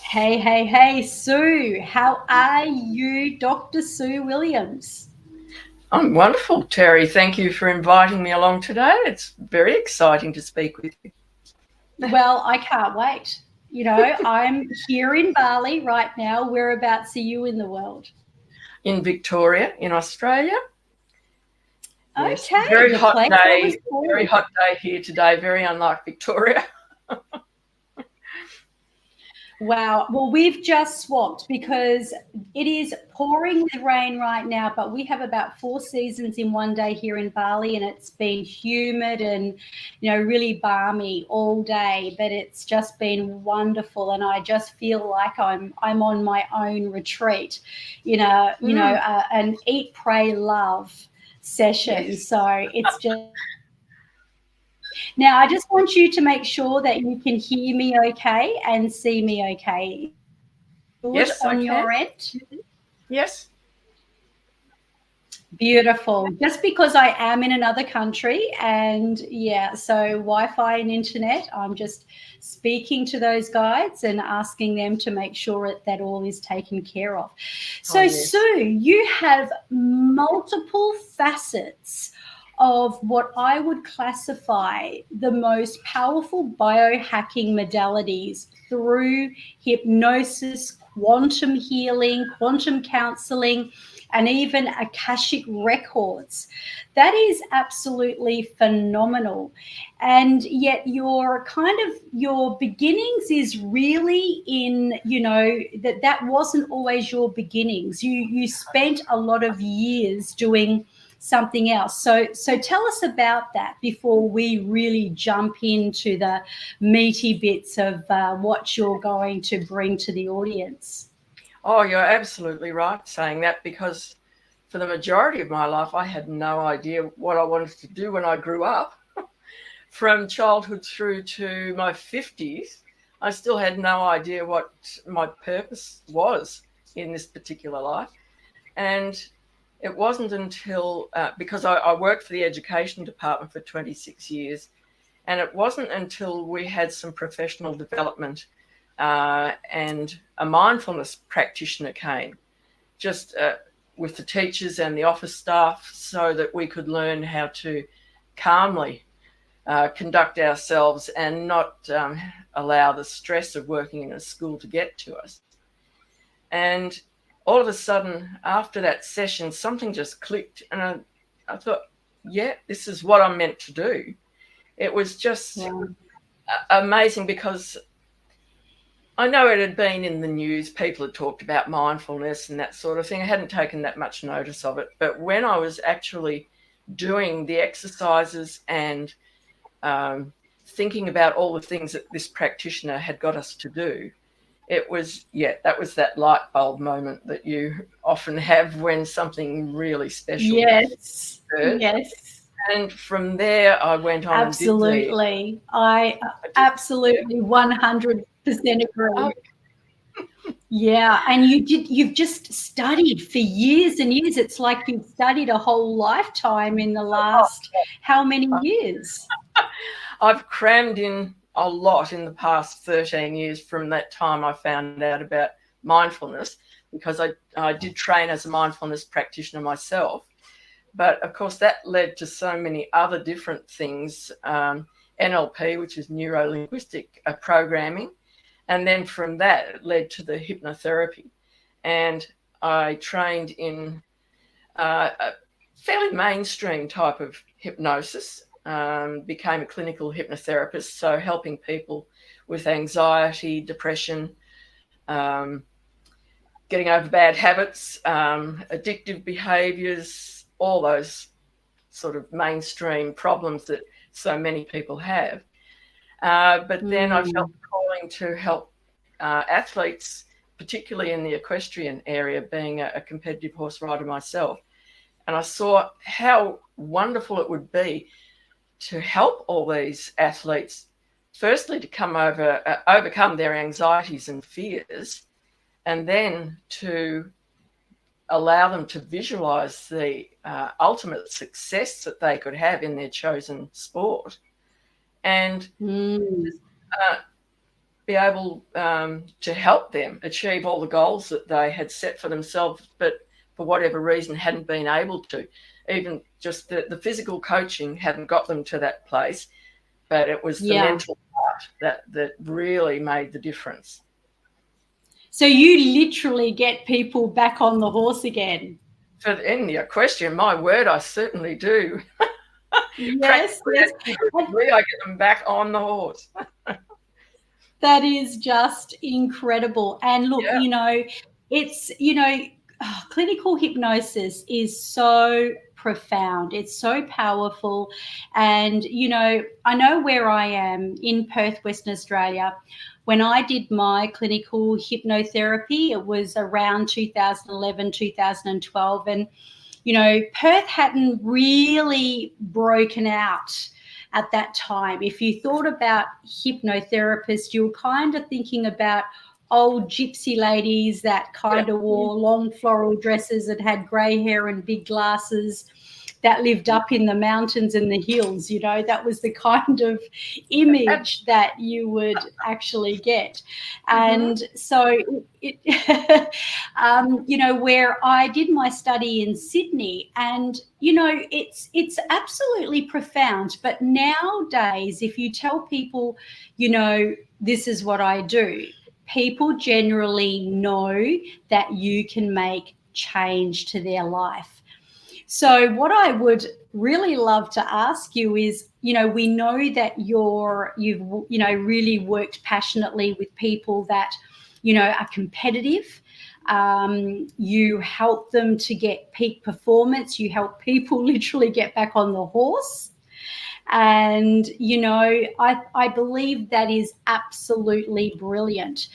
Hey, hey, hey, Sue. How are you, Dr. Sue Williams? I'm wonderful, Terry. Thank you for inviting me along today. It's very exciting to speak with you. Well, I can't wait. I'm here in Bali right now. Whereabouts are you in the world? In Victoria, in Australia. Yes, Okay, the place I was very born. hot day here today, very unlike Victoria. Wow. Well, we've just swapped because it is pouring with rain right now, but we have about 4 seasons in one day here in Bali, and it's been humid and, really balmy all day, but it's just been wonderful. And I just feel like I'm on my own retreat, Mm, an eat, pray, love session. yes, So it's just now, I just want you to make sure that you can hear me okay and see me okay. Is that good yes, I on can. your end? Yes. Beautiful. Just because I am in another country and yeah, so Wi-Fi and internet, I'm just speaking to those guides and asking them to make sure that all is taken care of. Oh, So, yes. Sue, you have multiple facets of what I would classify the most powerful biohacking modalities through hypnosis, quantum healing, quantum counseling, and even Akashic records. That is absolutely phenomenal. And yet your beginnings is really in, that wasn't always your beginnings. You spent a lot of years doing something else. So tell us about that before we really jump into the meaty bits of what you're going to bring to the audience. Oh, you're absolutely right saying that, because for the majority of my life, I had no idea what I wanted to do when I grew up. From childhood through to my 50s, I still had no idea what my purpose was in this particular life. And it wasn't until, because I worked for the education department for 26 years, and it wasn't until we had some professional development and a mindfulness practitioner came, just with the teachers and the office staff, so that we could learn how to calmly conduct ourselves and not allow the stress of working in a school to get to us. And all of a sudden, after that session, something just clicked, and I thought, yeah, this is what I'm meant to do. It was just Wow. amazing, because I know it had been in the news. People had talked about mindfulness and that sort of thing. I hadn't taken that much notice of it. But when I was actually doing the exercises and um, thinking about all the things that this practitioner had got us to do, it was, yeah, that was that light bulb moment that you often have when something really special Yes, occurs. yes, And from there, I went on and did absolutely. I I did, yeah. absolutely 100% Oh, agree. Yeah, and you've just studied for years and years. It's like you've studied a whole lifetime in the last how many years? I've crammed in a lot in the past 13 years from that time I found out about mindfulness, because I did train as a mindfulness practitioner myself. But of course, that led to so many other different things, NLP, which is neuro linguistic programming. And then from that, it led to the hypnotherapy. And I trained in a fairly mainstream type of hypnosis, became a clinical hypnotherapist, so helping people with anxiety, depression, um, getting over bad habits, addictive behaviours, all those sort of mainstream problems that so many people have. But then I felt Mm, the calling to help athletes, particularly in the equestrian area, being a competitive horse rider myself. And I saw how wonderful it would be to help all these athletes, firstly, to overcome their anxieties and fears, and then to allow them to visualize the ultimate success that they could have in their chosen sport. And mm. uh, be able to help them achieve all the goals that they had set for themselves, but for whatever reason hadn't been able to. Even just the physical coaching hadn't got them to that place, but it was the mental part that really made the difference. So you literally get people back on the horse again. In your question, my word, I certainly do. Yes, yes. I get them back on the horse. That is just incredible. And look, you know, it's, you know, clinical hypnosis is so profound. It's so powerful. And, you know, I know where I am in Perth, Western Australia. When I did my clinical hypnotherapy, it was around 2011, 2012. And, you know, Perth hadn't really broken out at that time. If you thought about hypnotherapists, you were kind of thinking about old gypsy ladies that kind of wore long floral dresses and had grey hair and big glasses, that lived up in the mountains and the hills. You know, that was the kind of image that you would actually get. And so, you know, where I did my study in Sydney, and, you know, it's absolutely profound. But nowadays, if you tell people, you know, this is what I do, people generally know that you can make change to their life. So what I would really love to ask you is, you know, we know that you've, you know, really worked passionately with people that, you know, are competitive. You help them to get peak performance. You help people literally get back on the horse. And, you know, I believe that is absolutely brilliant.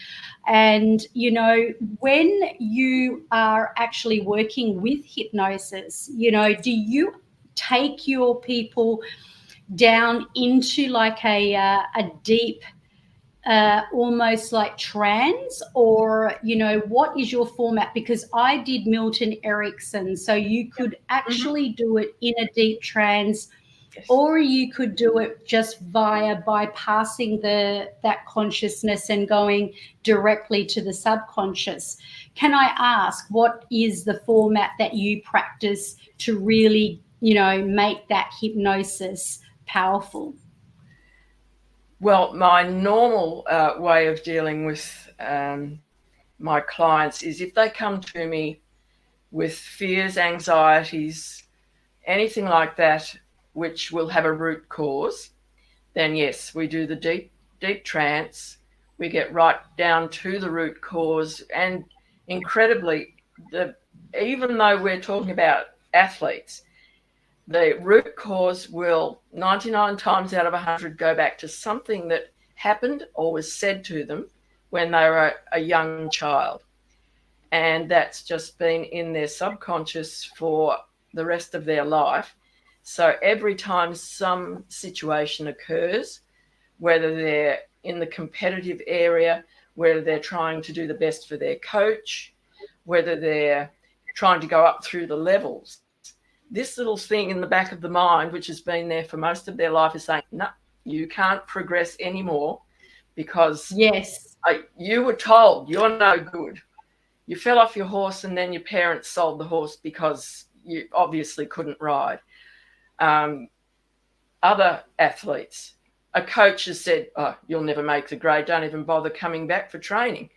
And, you know, when you are actually working with hypnosis, you know, do you take your people down into like a deep, almost like trance, or, you know, what is your format? Because I did Milton Erickson, so you could actually do it in a deep trance. Yes. Or you could do it just via bypassing that consciousness and going directly to the subconscious. Can I ask, what is the format that you practice to really, you know, make that hypnosis powerful? Well, my normal way of dealing with my clients is if they come to me with fears, anxieties, anything like that, which will have a root cause, then yes, we do the deep trance. We get right down to the root cause. And incredibly, even though we're talking about athletes, the root cause will 99 times out of 100 go back to something that happened or was said to them when they were a young child. And that's just been in their subconscious for the rest of their life. So every time some situation occurs, whether they're in the competitive area, whether they're trying to do the best for their coach, whether they're trying to go up through the levels, this little thing in the back of the mind, which has been there for most of their life, is saying, no, you can't progress anymore because you were told you're no good. You fell off your horse and then your parents sold the horse because you obviously couldn't ride. Other athletes, a coach has said, oh, you'll never make the grade, don't even bother coming back for training.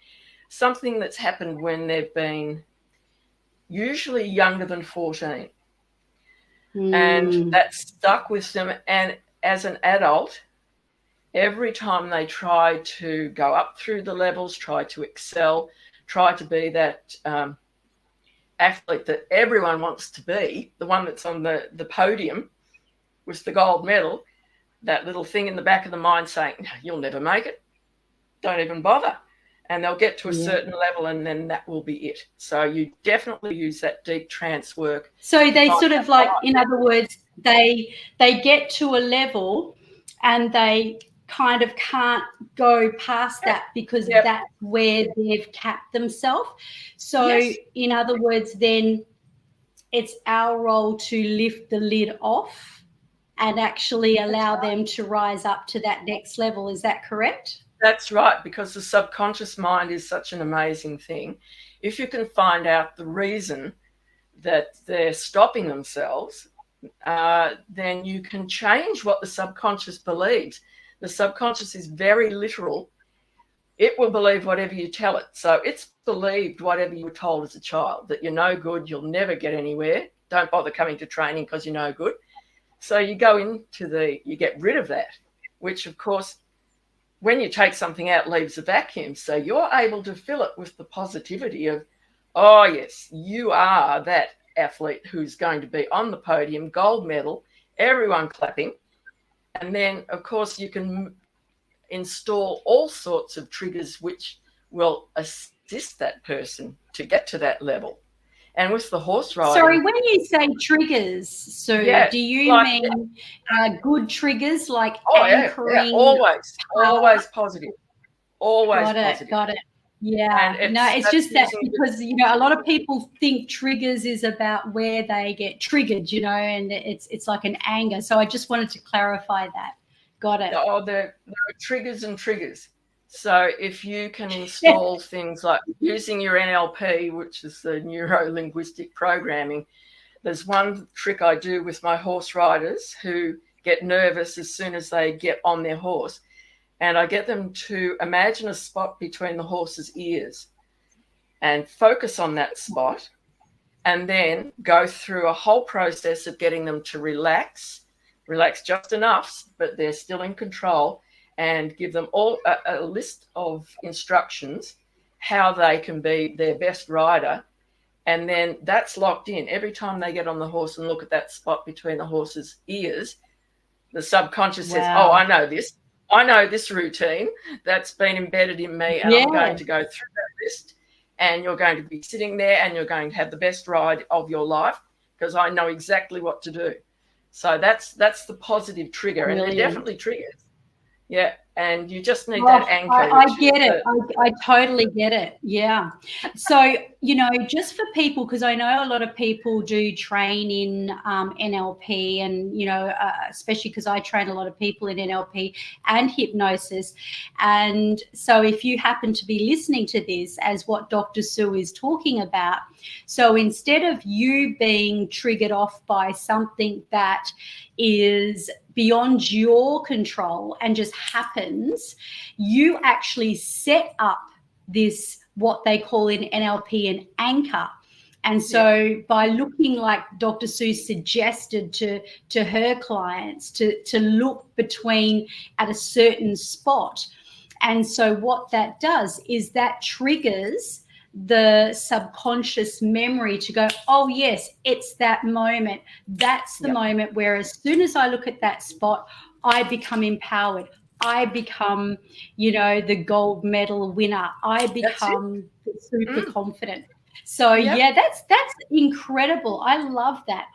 Something that's happened when they've been usually younger than 14. And that stuck with them. And as an adult, every time they try to go up through the levels, try to excel, try to be that athlete that everyone wants to be, the one that's on the podium with the gold medal, that little thing in the back of the mind saying, you'll never make it, don't even bother. And they'll get to a certain level and then that will be it. So you definitely use that deep trance work. So they sort of like, in other words, they get to a level and they kind of can't go past that because that's where they've capped themselves. So in other words, then it's our role to lift the lid off and actually allow them to rise up to that next level. Is that correct? That's right, because the subconscious mind is such an amazing thing. If you can find out the reason that they're stopping themselves, then you can change what the subconscious believes. The subconscious is very literal. It will believe whatever you tell it. So it's believed whatever you were told as a child, that you're no good, you'll never get anywhere, don't bother coming to training because you're no good. So you go into you get rid of that, which of course, when you take something out, leaves a vacuum. So you're able to fill it with the positivity of, oh yes, you are that athlete who's going to be on the podium, gold medal, everyone clapping. And then of course you can install all sorts of triggers which will assist that person to get to that level. And with the horse riding... Sorry, when you say triggers, Sue, yeah, do you mean good triggers like anchoring? Yeah, always positive. Always positive. Got it. Yeah, it's just that because, a lot of people think triggers is about where they get triggered, and it's like an anger. So I just wanted to clarify that. Got it. Oh, there are triggers and triggers. So if you can install things like using your NLP, which is the neuro-linguistic programming, there's one trick I do with my horse riders who get nervous as soon as they get on their horse. And I get them to imagine a spot between the horse's ears and focus on that spot, and then go through a whole process of getting them to relax just enough, but they're still in control, and give them all a list of instructions how they can be their best rider. And then that's locked in. Every time they get on the horse and look at that spot between the horse's ears, the subconscious says, oh, I know this routine that's been embedded in me, and I'm going to go through that list, and you're going to be sitting there and you're going to have the best ride of your life because I know exactly what to do. So that's the positive trigger. Brilliant. And they're definitely triggers. Yeah, and you just need that anchor. I get it. I totally get it. Yeah. So, just for people, because I know a lot of people do train in NLP and, especially because I train a lot of people in NLP and hypnosis. And so if you happen to be listening to this as what Dr. Sue is talking about, so instead of you being triggered off by something that is beyond your control and just happens, you actually set up this, what they call in NLP, an anchor. And so by looking, like Dr. Sue suggested to her clients, to look between at a certain spot. And so what that does is that triggers the subconscious memory to go, oh yes, it's that moment. That's the moment where as soon as I look at that spot, I become empowered. I become, the gold medal winner. I become super confident. So that's incredible. I love that.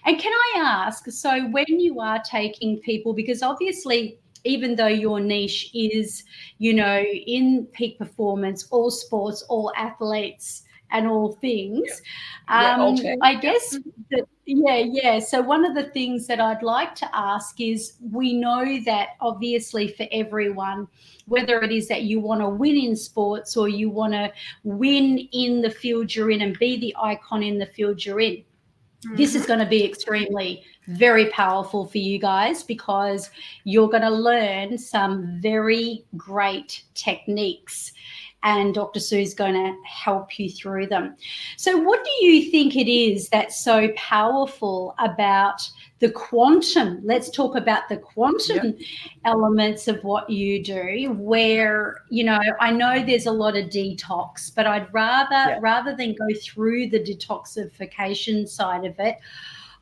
And can I ask, so when you are taking people, because obviously, even though your niche is, in peak performance, all sports, all athletes and all things, I guess that, so one of the things that I'd like to ask is, we know that obviously for everyone, whether it is that you want to win in sports or you want to win in the field you're in and be the icon in the field you're in, this is going to be extremely, very powerful for you guys, because you're going to learn some very great techniques, and Dr. Sue's going to help you through them. So what do you think it is that's so powerful about the quantum? Let's talk about the quantum elements of what you do, where, I know there's a lot of detox, but I'd rather than go through the detoxification side of it,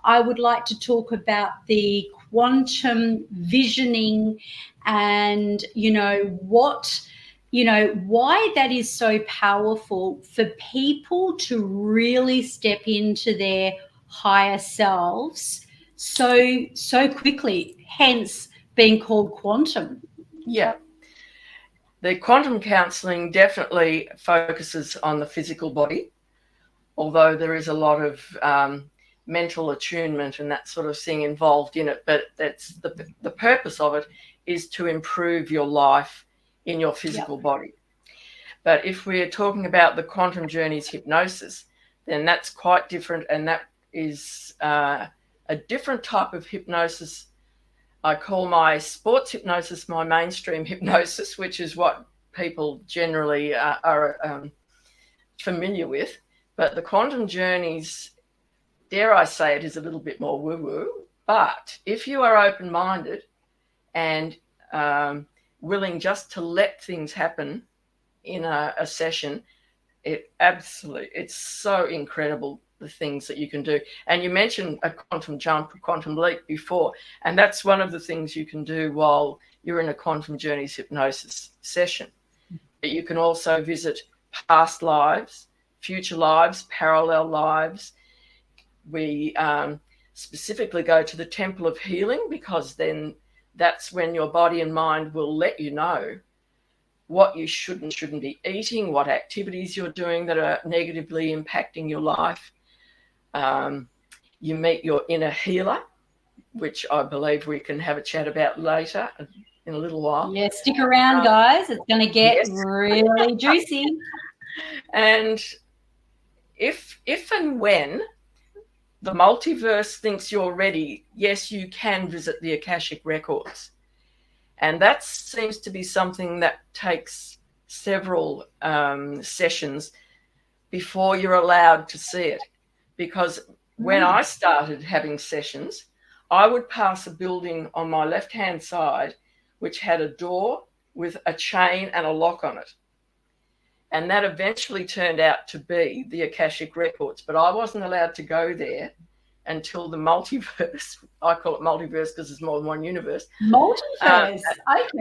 I would like to talk about the quantum visioning and, why that is so powerful for people to really step into their higher selves so quickly, hence being called quantum. Yeah. The quantum counselling definitely focuses on the physical body, although there is a lot of mental attunement and that sort of thing involved in it. But that's the purpose of it, is to improve your life in your physical body. But if we're talking about the quantum journeys hypnosis, then that's quite different, and that is a different type of hypnosis. I call my sports hypnosis my mainstream hypnosis, which is what people generally are familiar with. But the quantum journeys, dare I say it, is a little bit more woo-woo. But if you are open-minded and willing just to let things happen in a session, it's so incredible, the things that you can do. And you mentioned a quantum jump, a quantum leap before, and that's one of the things you can do while you're in a quantum journeys hypnosis session. But you can also visit past lives, future lives, parallel lives. We specifically go to the Temple of Healing, because then that's when your body and mind will let you know what you should and shouldn't be eating, what activities you're doing that are negatively impacting your life. You meet your inner healer, which I believe we can have a chat about later in a little while. Yeah, stick around, guys. It's going to get really juicy. And if and when the multiverse thinks you're ready, yes, you can visit the Akashic records. And that seems to be something that takes several sessions before you're allowed to see it. Because when I started having sessions, I would pass a building on my left-hand side, which had a door with a chain and a lock on it. And that eventually turned out to be the Akashic records. But I wasn't allowed to go there until the multiverse. I call it multiverse because there's more than one universe. Multiverse. Okay,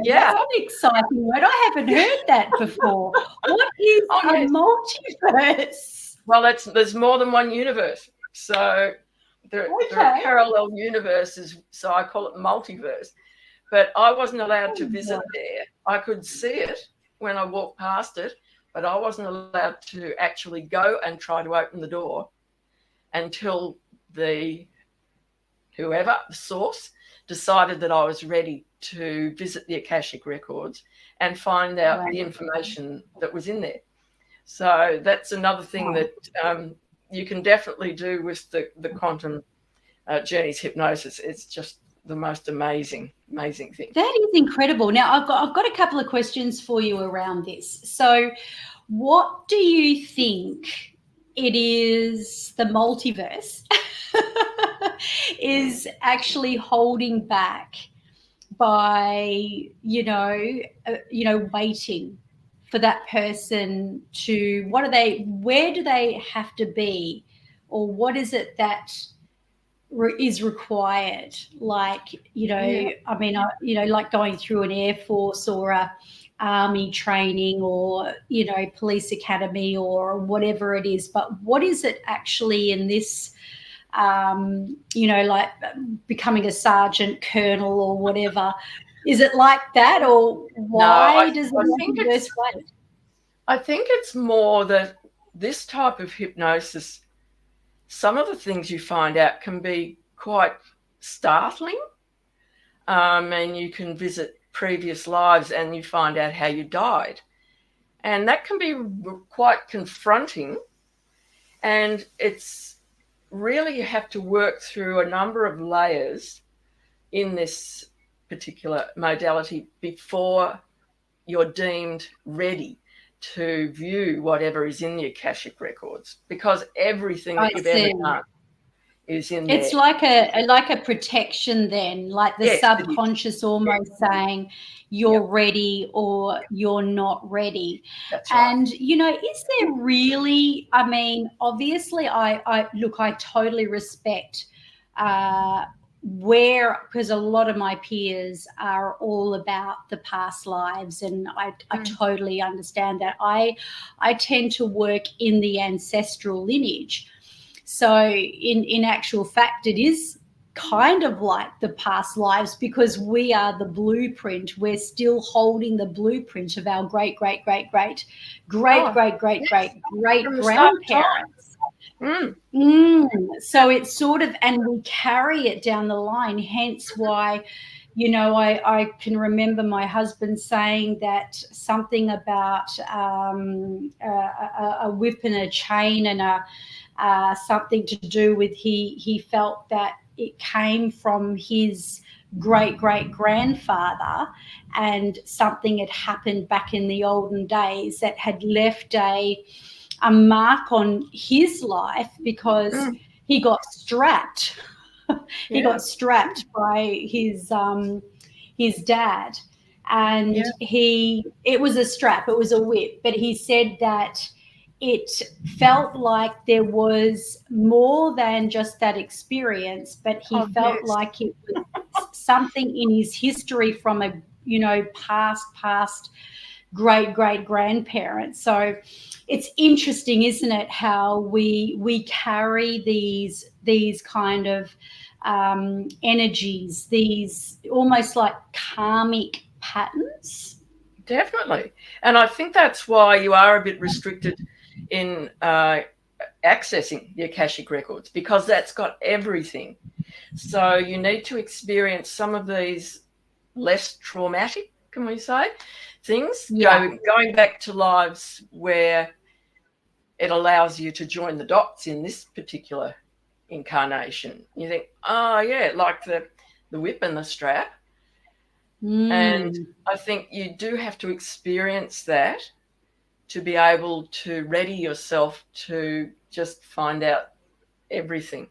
that's an exciting word. I haven't heard that before. What is a multiverse? Well, there's more than one universe. So there are parallel universes. So I call it multiverse. But I wasn't allowed to visit there. I could see it when I walked past it, but I wasn't allowed to actually go and try to open the door until the source decided that I was ready to visit the Akashic records and find out the information that was in there. So that's another thing that you can definitely do with the quantum journeys hypnosis. It's just the most amazing thing. That is incredible. Now, I've got a couple of questions for you around this. So what do you think it is the multiverse is actually holding back by, waiting for that person to, where do they have to be, or what is it that is required? Like, like going through an Air Force or a army training or, police academy or whatever it is. But what is it actually in this, like becoming a sergeant, colonel or whatever? Is it like that, or why does the wait? I think it's more that this type of hypnosis, some of the things you find out can be quite startling. And you can visit previous lives and you find out how you died. And that can be quite confronting. And it's really, you have to work through a number of layers in this particular modality before you're deemed ready to view whatever is in the Akashic records, because everything that you've ever done is in there. It's like a protection then, like the subconscious almost saying you're ready or you're not ready. That's right. And, is there really, obviously I totally respect because a lot of my peers are all about the past lives, and I totally understand that. I tend to work in the ancestral lineage. So in actual fact, it is kind of like the past lives, because we are the blueprint. We're still holding the blueprint of our great grandparents. So it's sort of, and we carry it down the line, hence why, I can remember my husband saying that something about a whip and a chain and something to do with he felt that it came from his great grandfather, and something had happened back in the olden days that had left a mark on his life because he got strapped. He got strapped by his dad, and it was a strap, it was a whip, but he said that it felt like there was more than just that experience, but he felt like it was something in his history from a past great grandparents. So it's interesting, isn't it, how we carry these kind of energies, these almost like karmic patterns. Definitely. And I think that's why you are a bit restricted in accessing the Akashic records, because that's got everything. So you need to experience some of these less traumatic, can we say, things, going back to lives where it allows you to join the dots in this particular incarnation. You think, oh yeah, like the whip and the strap. And I think you do have to experience that to be able to ready yourself to just find out everything.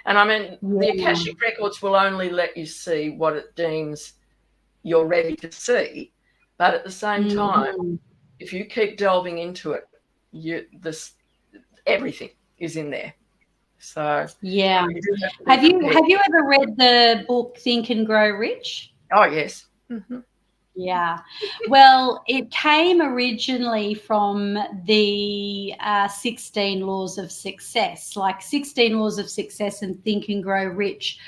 And I mean, the Akashic records will only let you see what it deems you're ready to see, but at the same time, if you keep delving into it, everything is in there. So have you ever read the book Think and Grow Rich? Oh yes. Yeah. Well, it came originally from the 16 Laws of Success. Like 16 Laws of Success and Think and Grow Rich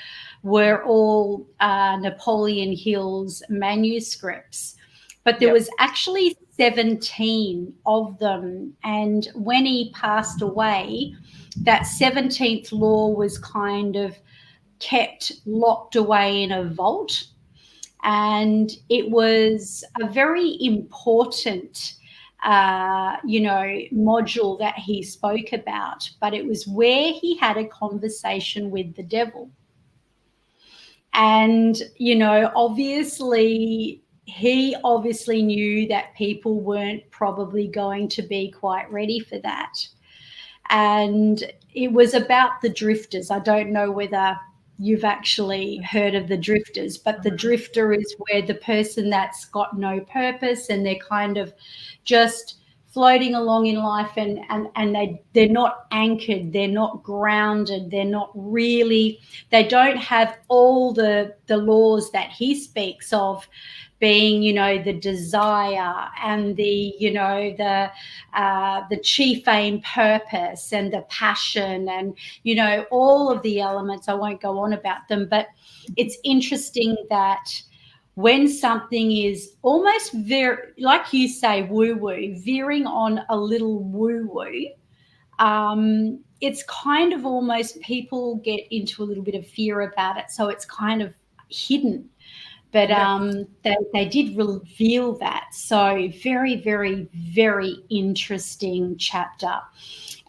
were all Napoleon Hill's manuscripts. But there was actually 17 of them. And when he passed away, that 17th law was kind of kept locked away in a vault. And it was a very important, module that he spoke about, but it was where he had a conversation with the devil. And, he obviously knew that people weren't probably going to be quite ready for that. And it was about the drifters. I don't know whether you've actually heard of the drifters, but the drifter is where the person that's got no purpose and they're kind of just floating along in life, and they're not anchored, they're not grounded, they don't have all the laws that he speaks of, being, the desire and the chief aim purpose and the passion and, all of the elements. I won't go on about them, but it's interesting that when something is almost very, like you say, woo-woo, veering on a little woo-woo, it's kind of almost people get into a little bit of fear about it. So it's kind of hidden. But they did reveal that. So very, very, very interesting chapter.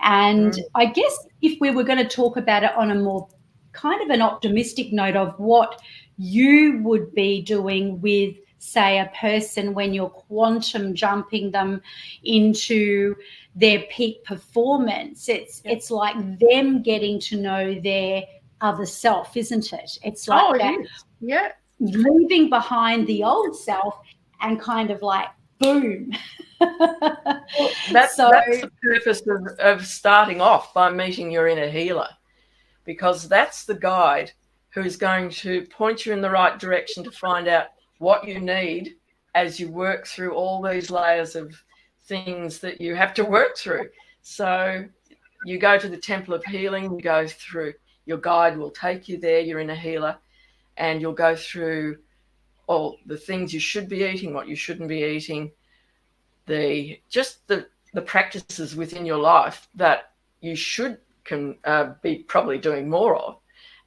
And I guess if we were going to talk about it on a more kind of an optimistic note of what you would be doing with, say, a person when you're quantum jumping them into their peak performance, it's like them getting to know their other self, isn't it? It's like that. Yeah. Leaving behind the old self and kind of like, boom. Well, that's the purpose of starting off by meeting your inner healer, because that's the guide who's going to point you in the right direction to find out what you need as you work through all these layers of things that you have to work through. So you go to the Temple of Healing, you go through, your guide will take you there, your inner healer, and you'll go through all the things you should be eating, what you shouldn't be eating, the practices within your life that you can be probably doing more of,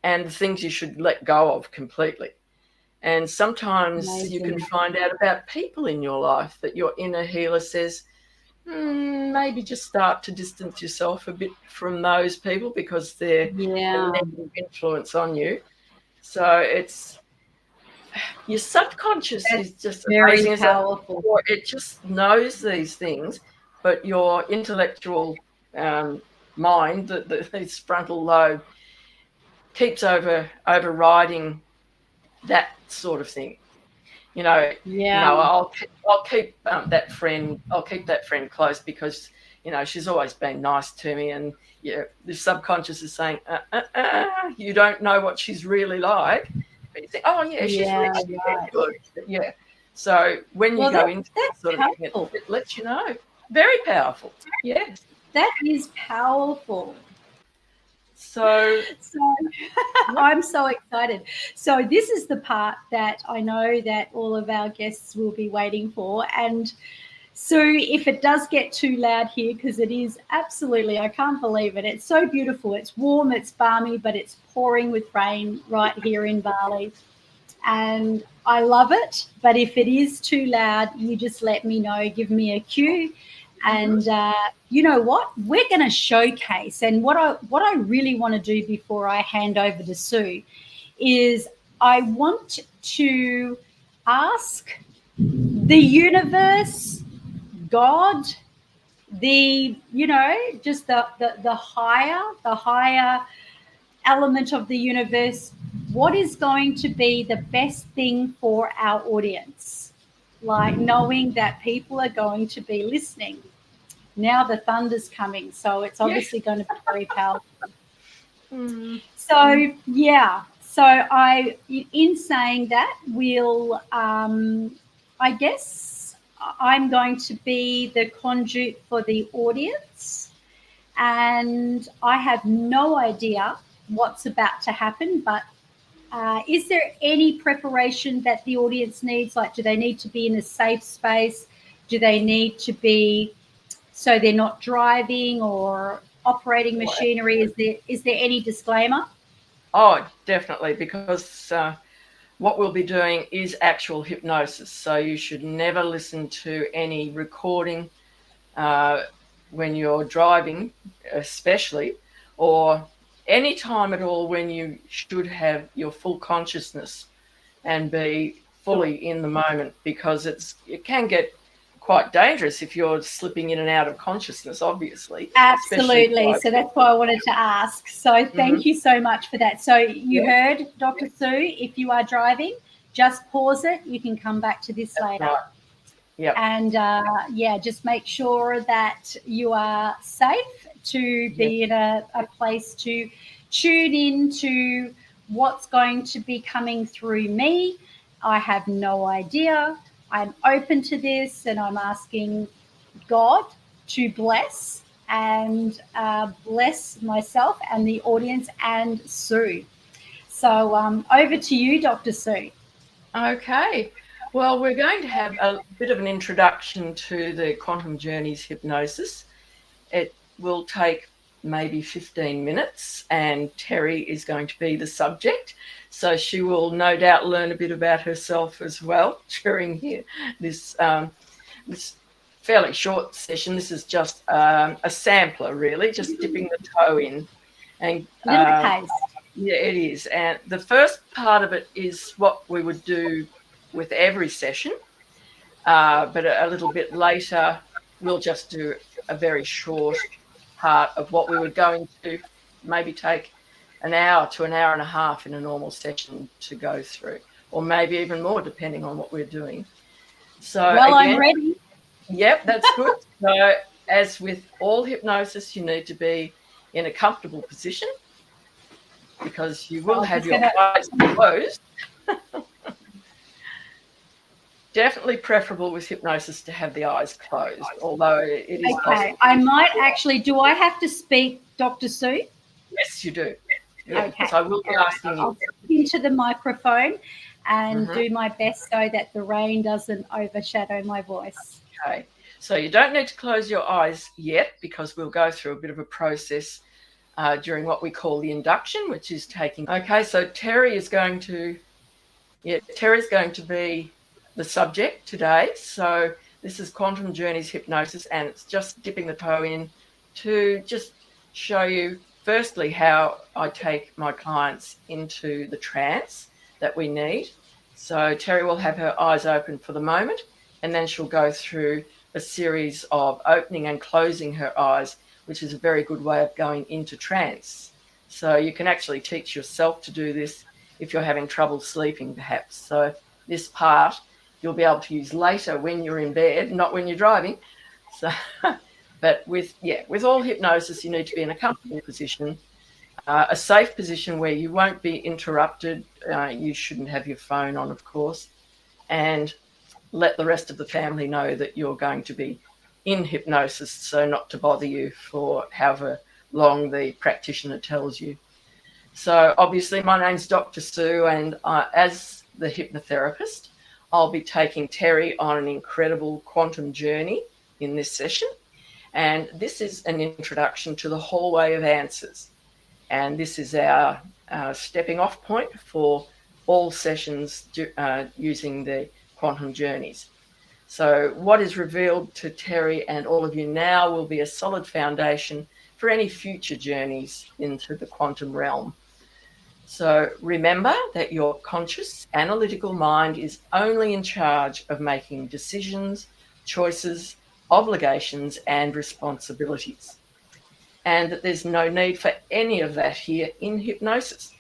and the things you should let go of completely. And sometimes you can Amazing. find out about people in your life that your inner healer says, maybe just start to distance yourself a bit from those people because they're a Yeah, negative influence on you. So it's your subconscious that's is just very amazing. powerful. It just knows these things, but your intellectual mind, the frontal lobe, keeps overriding that sort of thing. Yeah, I'll keep that friend. I'll keep that friend close because she's always been nice to me, and the subconscious is saying, you don't know what she's really like. But you think, oh yeah, she's yeah, really right. good. Yeah. So when you Well, go into that that's sort of thing, powerful. it lets you know. Very powerful. Yes. That is powerful. So So yeah. I'm so excited. So this is the part that I know that all of our guests will be waiting for. And so if it does get too loud here, because it is absolutely, I can't believe it. It's so beautiful. It's warm, it's balmy, but it's pouring with rain right here in Bali. And I love it. But if it is too loud, you just let me know, give me a cue. Mm-hmm. And you know what? We're going to showcase. And what I really want to do before I hand over to Sue is I want to ask the universe, God, just the higher element of the universe, what is going to be the best thing for our audience? Like knowing that people are going to be listening. Now the thunder's coming, so it's Yeah. obviously going to be very powerful. Mm. So yeah, so in saying that, I guess I'm going to be the conduit for the audience, and I have no idea what's about to happen. But is there any preparation that the audience needs? Like, do they need to be in a safe space? Do they need to be so they're not driving or operating machinery? Is there any disclaimer? Oh, definitely, because what we'll be doing is actual hypnosis. So you should never listen to any recording uh, when you're driving, especially, or any time at all when you should have your full consciousness and be Sure. fully in the moment, because it can get quite dangerous if you're slipping in and out of consciousness, obviously, especially Absolutely. driving. So that's why I wanted to ask. So Mm-hmm. thank you so much for that. So you Yep, heard Dr. Sue, if you are driving, just pause it. You can come back to this that's later. right. Yep, And yeah, just make sure that you are safe to yep. be in a place to tune in to what's going to be coming through me. I have no idea. I'm open to this and I'm asking God to bless and bless myself and the audience and Sue. So over to you, Dr. Sue. Okay. Well, we're going to have a bit of an introduction to the quantum journeys hypnosis. It will take maybe 15 minutes, and Terry is going to be the subject. So she will no doubt learn a bit about herself as well during here, this fairly short session. This is just a sampler, really, just dipping the toe in. And Little taste. yeah, it is. And the first part of it is what we would do with every session, but a little bit later, we'll just do a very short part of what we would go into, maybe take an hour to an hour and a half in a normal session to go through, or maybe even more, depending on what we're doing. So, Well, I'm again, ready. yep, that's good. So, as with all hypnosis, you need to be in a comfortable position because you So will I'm have just your going to, eyes closed. Definitely preferable with hypnosis to have the eyes closed, although it is okay, possible. I might actually, do I have to speak, Dr. Sue? Yes, you do. Yes, Okay, I will be all right. asking I'll you. speak into the microphone and Mm-hmm. do my best so that the rain doesn't overshadow my voice. Okay. So you don't need to close your eyes yet because we'll go through a bit of a process during what we call the induction, which is taking. Okay, so Terry is going to Yeah, Terry's going to be the subject today. So this is Quantum Journeys Hypnosis, and it's just dipping the toe in to just show you, firstly, how I take my clients into the trance that we need. So Terry will have her eyes open for the moment, and then she'll go through a series of opening and closing her eyes, which is a very good way of going into trance. So you can actually teach yourself to do this if you're having trouble sleeping, perhaps. So this part you'll be able to use later when you're in bed, not when you're driving. So, but with all hypnosis, you need to be in a comfortable position, a safe position where you won't be interrupted. You shouldn't have your phone on, of course, and let the rest of the family know that you're going to be in hypnosis, so not to bother you for however long the practitioner tells you. So obviously my name's Dr. Sue, and as the hypnotherapist, I'll be taking Terry on an incredible quantum journey in this session. And this is an introduction to the hallway of answers. And this is our stepping off point for all sessions using the quantum journeys. So what is revealed to Terry and all of you now will be a solid foundation for any future journeys into the quantum realm. So remember that your conscious, analytical mind is only in charge of making decisions, choices, obligations, and responsibilities. And that there's no need for any of that here in hypnosis.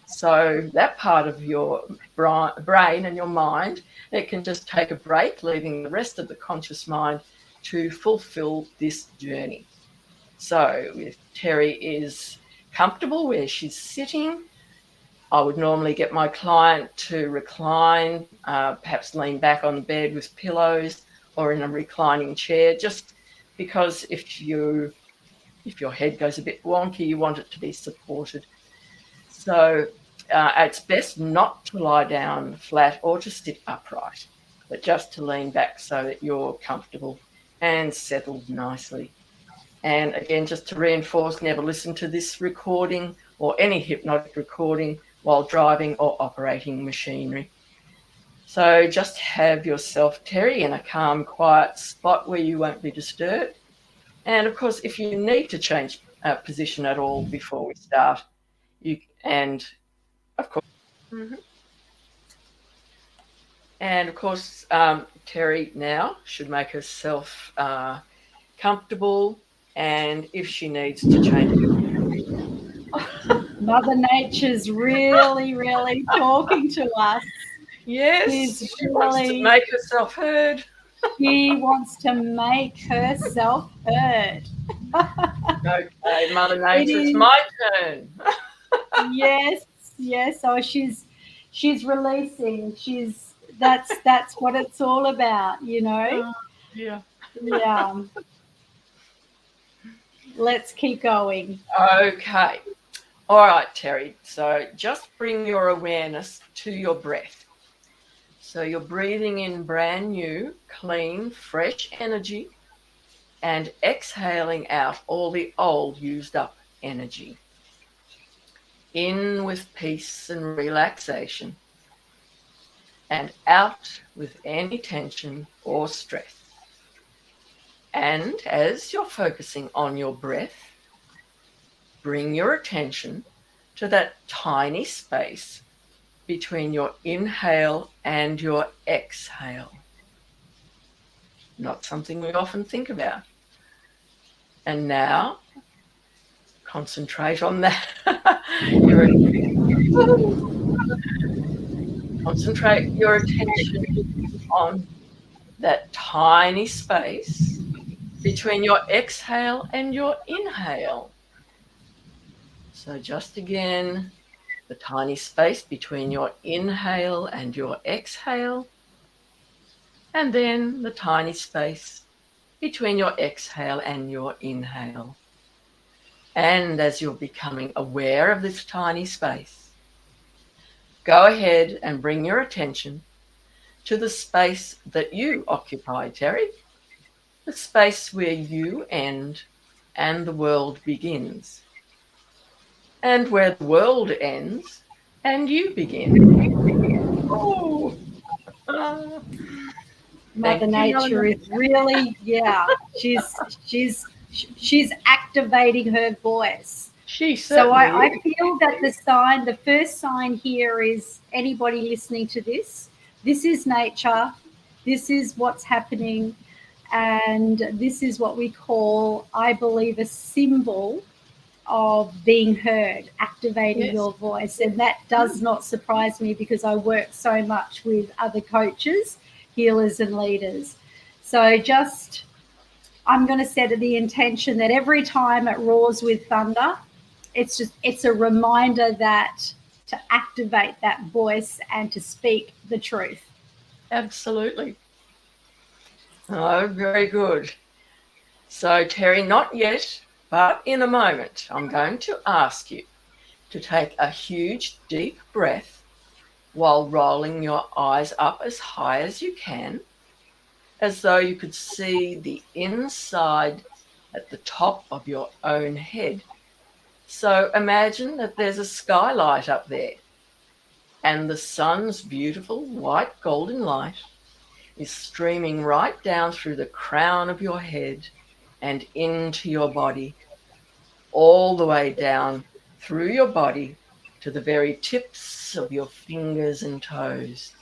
So that part of your brain and your mind, it can just take a break, leaving the rest of the conscious mind to fulfill this journey. So if Terry is comfortable where she's sitting, I would normally get my client to recline, perhaps lean back on the bed with pillows or in a reclining chair, just because if your head goes a bit wonky, you want it to be supported. So it's best not to lie down flat or to sit upright, but just to lean back so that you're comfortable and settled nicely. And again, just to reinforce, never listen to this recording or any hypnotic recording while driving or operating machinery. So just have yourself, Terry, in a calm, quiet spot where you won't be disturbed. And of course, if you need to change position at all before we start, Terry now should make herself comfortable, and if she needs to change Mother Nature's really, really talking to us. Yes, she wants to make herself heard. She wants to make herself heard. Okay, Mother Nature, it's my turn. Yes. So she's releasing. That's what it's all about, you know. Yeah. Let's keep going. Okay. All right, Terry. So just bring your awareness to your breath. So you're breathing in brand new, clean, fresh energy and exhaling out all the old, used up energy. In with peace and relaxation, and out with any tension or stress. And as you're focusing on your breath, bring your attention to that tiny space between your inhale and your exhale. Not something we often think about. And now, concentrate on that. Concentrate your attention on that tiny space between your exhale and your inhale. So just again, the tiny space between your inhale and your exhale, and then the tiny space between your exhale and your inhale. And as you're becoming aware of this tiny space, go ahead and bring your attention to the space that you occupy, Terry, the space where you end and the world begins, and where the world ends and you begin. Oh, ah, Mother thank you, Nature Yolanda. is really, yeah, she's activating her voice. She So certainly I is. feel that the first sign here is anybody listening to this. This is nature. This is what's happening. And this is what we call, I believe, a symbol of being heard, activating Yes. your voice. And that does not surprise me because I work so much with other coaches, healers, and leaders. So just, I'm going to set the intention that every time it roars with thunder, it's a reminder that to activate that voice and to speak the truth. Absolutely. Oh, very good. So, Terry, not yet, but in a moment, I'm going to ask you to take a huge, deep breath while rolling your eyes up as high as you can, as though you could see the inside at the top of your own head. So, imagine that there's a skylight up there, and the sun's beautiful white golden light is streaming right down through the crown of your head and into your body, all the way down through your body to the very tips of your fingers and toes.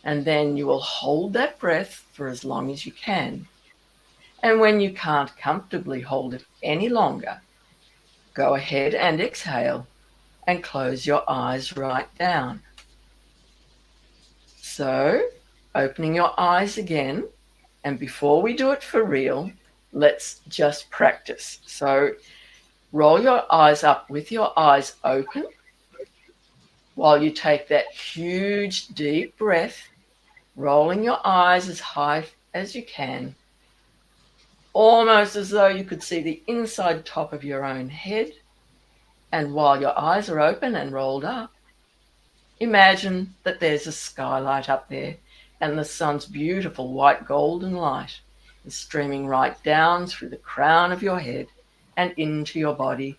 And then you will hold that breath for as long as you can. And when you can't comfortably hold it any longer, go ahead and exhale and close your eyes right down. So, opening your eyes again, and before we do it for real, let's just practice. So, roll your eyes up with your eyes open while you take that huge deep breath, rolling your eyes as high as you can, almost as though you could see the inside top of your own head. And while your eyes are open and rolled up, imagine that there's a skylight up there and the sun's beautiful white golden light is streaming right down through the crown of your head and into your body,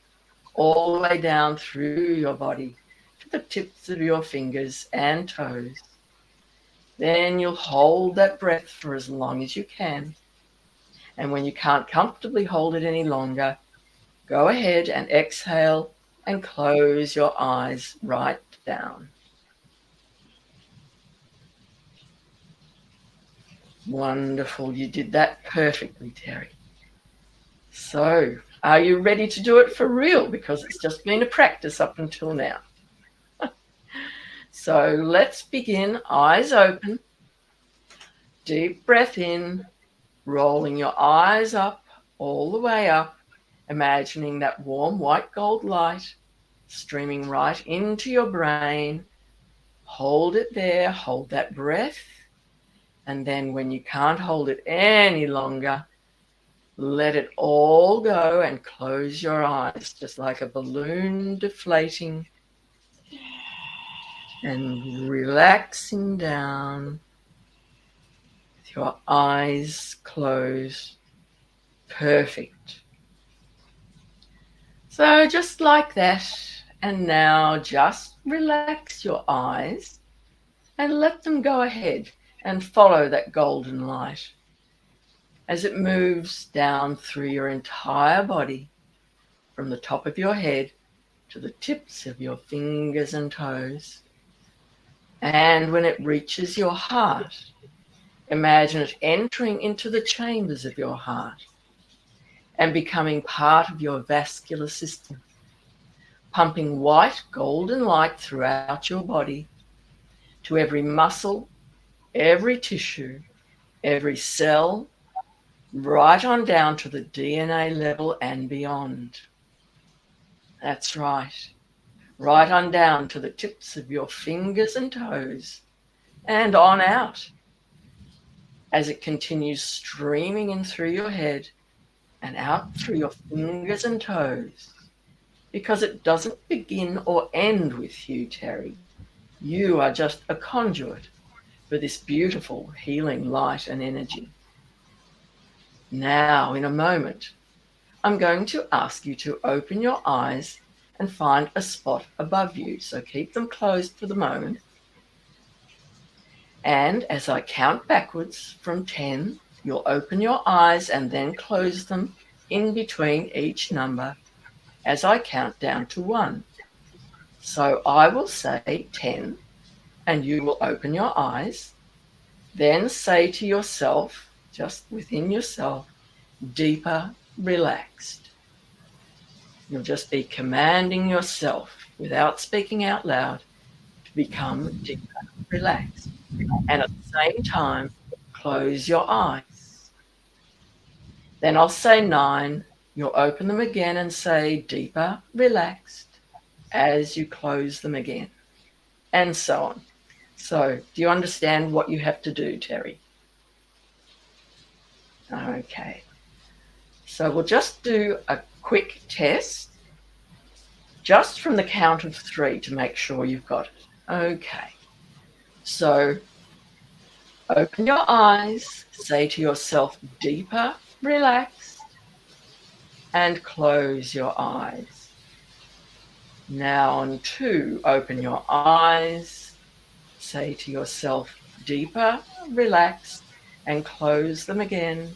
all the way down through your body to the tips of your fingers and toes. Then you'll hold that breath for as long as you can. And when you can't comfortably hold it any longer, go ahead and exhale and close your eyes right down. Wonderful. You did that perfectly, Terry. So, are you ready to do it for real? Because it's just been a practice up until now. So, let's begin. Eyes open. Deep breath in, rolling your eyes up, all the way up, imagining that warm white gold light streaming right into your brain. Hold it there, hold that breath. And then when you can't hold it any longer, let it all go and close your eyes, just like a balloon deflating and relaxing down with your eyes closed. Perfect. So just like that, and now just relax your eyes and let them go ahead and follow that golden light as it moves down through your entire body, from the top of your head to the tips of your fingers and toes. And when it reaches your heart, imagine it entering into the chambers of your heart and becoming part of your vascular system, pumping white golden light throughout your body to every muscle, every tissue, every cell, right on down to the DNA level and beyond. That's right. Right on down to the tips of your fingers and toes and on out as it continues streaming in through your head and out through your fingers and toes, because it doesn't begin or end with you, Terry. You are just a conduit for this beautiful healing light and energy. Now, in a moment, I'm going to ask you to open your eyes and find a spot above you. So keep them closed for the moment. And as I count backwards from 10, you'll open your eyes and then close them in between each number as I count down to 1. So I will say 10, and you will open your eyes. Then say to yourself, just within yourself, deeper, relaxed. You'll just be commanding yourself without speaking out loud to become deeper, relaxed. And at the same time, close your eyes. Then I'll say 9. You'll open them again and say deeper, relaxed as you close them again, and so on. So do you understand what you have to do, Terry? Okay. So we'll just do a quick test just from the count of 3 to make sure you've got it. Okay. So open your eyes, say to yourself, deeper, relaxed, and close your eyes. Now on 2, open your eyes, say to yourself, deeper, relaxed, and close them again.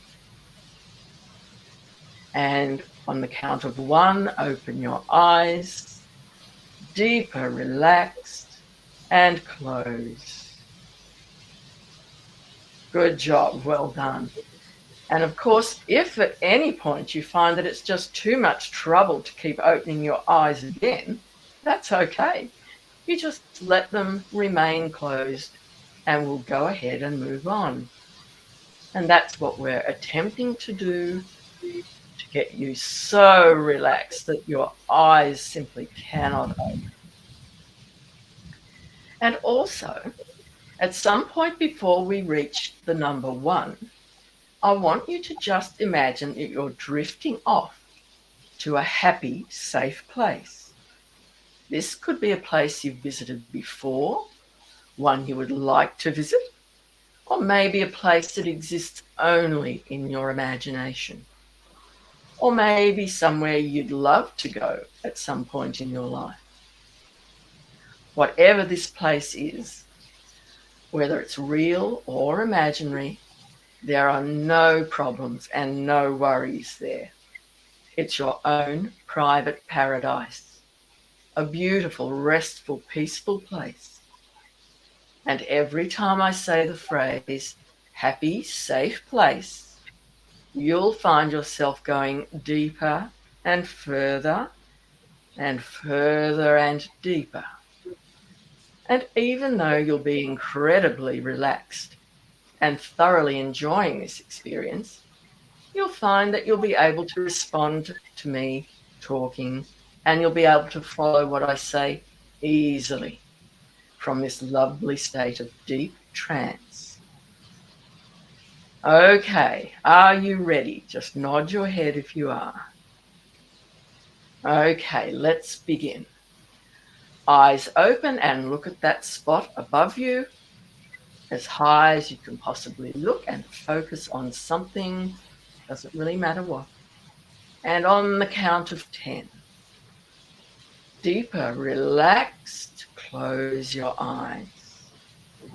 And on the count of 1, open your eyes, deeper, relaxed, and close. Good job, well done. And of course, if at any point you find that it's just too much trouble to keep opening your eyes again, that's okay. You just let them remain closed and we'll go ahead and move on. And that's what we're attempting to do, to get you so relaxed that your eyes simply cannot open. And also, at some point before we reach the number 1, I want you to just imagine that you're drifting off to a happy, safe place. This could be a place you've visited before, one you would like to visit, or maybe a place that exists only in your imagination, or maybe somewhere you'd love to go at some point in your life. Whatever this place is, whether it's real or imaginary, there are no problems and no worries there. It's your own private paradise, a beautiful, restful, peaceful place. And every time I say the phrase, happy, safe place, you'll find yourself going deeper and further and further and deeper. And even though you'll be incredibly relaxed and thoroughly enjoying this experience, you'll find that you'll be able to respond to me talking, and you'll be able to follow what I say easily from this lovely state of deep trance. Okay, are you ready? Just nod your head if you are. Okay, let's begin. Eyes open and look at that spot above you as high as you can possibly look, and focus on something, doesn't really matter what. And on the count of 10, deeper, relaxed, close your eyes.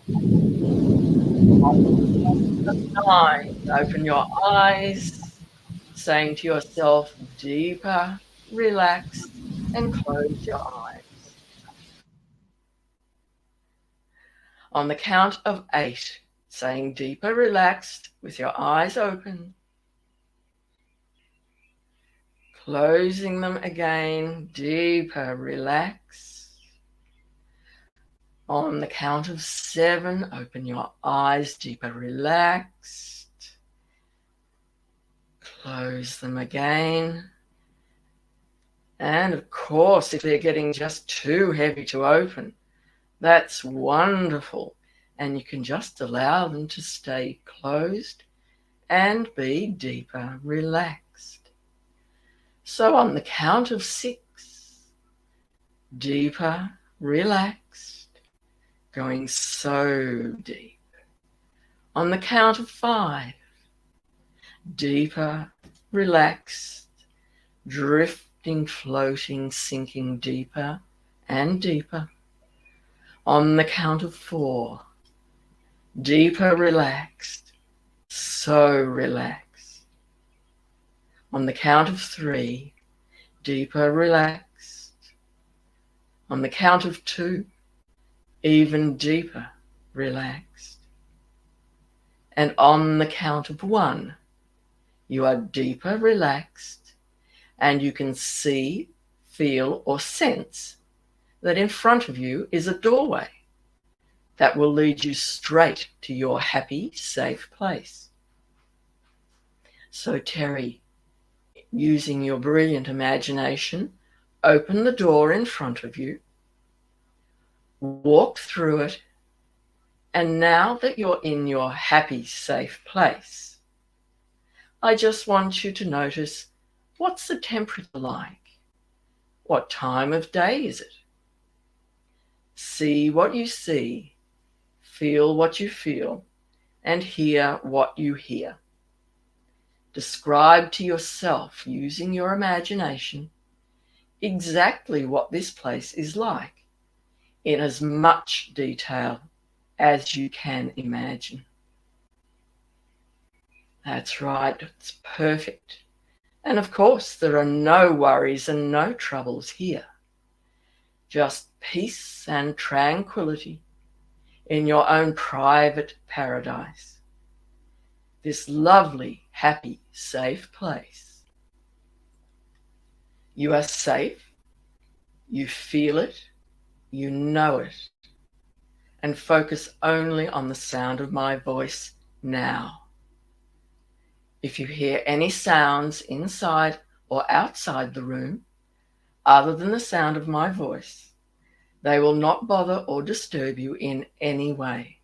9, open your eyes, saying to yourself, deeper, relaxed, and close your eyes. On the count of 8, saying deeper, relaxed, with your eyes open, closing them again, deeper, relaxed. On the count of 7, open your eyes, deeper, relaxed. Close them again. And of course, if they're getting just too heavy to open, that's wonderful. And you can just allow them to stay closed and be deeper, relaxed. So on the count of 6, deeper, relaxed, going so deep. On the count of 5, deeper, relaxed, drifting, floating, sinking deeper and deeper. On the count of 4, deeper relaxed, so relaxed. On the count of 3, deeper relaxed. On the count of 2, even deeper relaxed. And on the count of 1, you are deeper relaxed, and you can see, feel, or sense that in front of you is a doorway that will lead you straight to your happy, safe place. So, Terry, using your brilliant imagination, open the door in front of you, walk through it, and now that you're in your happy, safe place, I just want you to notice, what's the temperature like? What time of day is it? See what you see, feel what you feel, and hear what you hear. Describe to yourself, using your imagination, exactly what this place is like, in as much detail as you can imagine. That's right, it's perfect. And of course, there are no worries and no troubles here. Just peace and tranquility in your own private paradise. This lovely, happy, safe place. You are safe, you feel it, you know it, and focus only on the sound of my voice now. If you hear any sounds inside or outside the room, other than the sound of my voice, they will not bother or disturb you in any way.